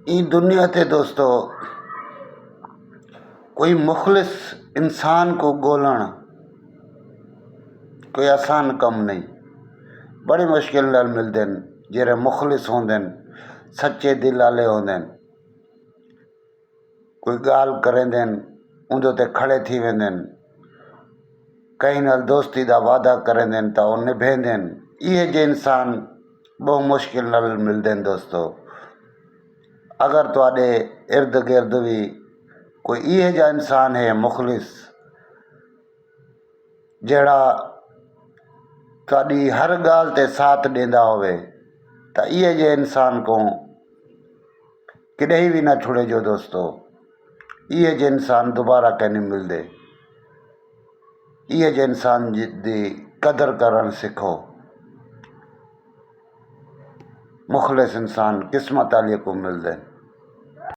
ई दुनिया ते दोस्तों कोई मुखलिस इंसान को गोलण कोई आसान कम नहीं। बड़ी मुश्किल नाल मिलते हैं जेरे मुखलिस होंदे सच्चे दिल वाले होंदे। कोई गाल करेंदे उंदे ते खड़े थी वेंदे, कई नाल दोस्ती दा वादा करेंदे तो वो निभेंदे। ये जे इंसान बहुत मुश्किल नाल मिलते दोस्तों। अगर तुहाडे इर्द गिर्द भी कोई ये जा इंसान है मुखलिस जेड़ा तुहाडी हर गाल ते साथ देंदा होवे तो ये जे इंसान को किॾे भी ना छुड़ेजो दोस्तों। ये जे इंसान दोबारा कहीं नहीं मिलते। ये जे इंसान दी कदर करण सीखो। मुखलिस इंसान किस्मत वाले को मिलते।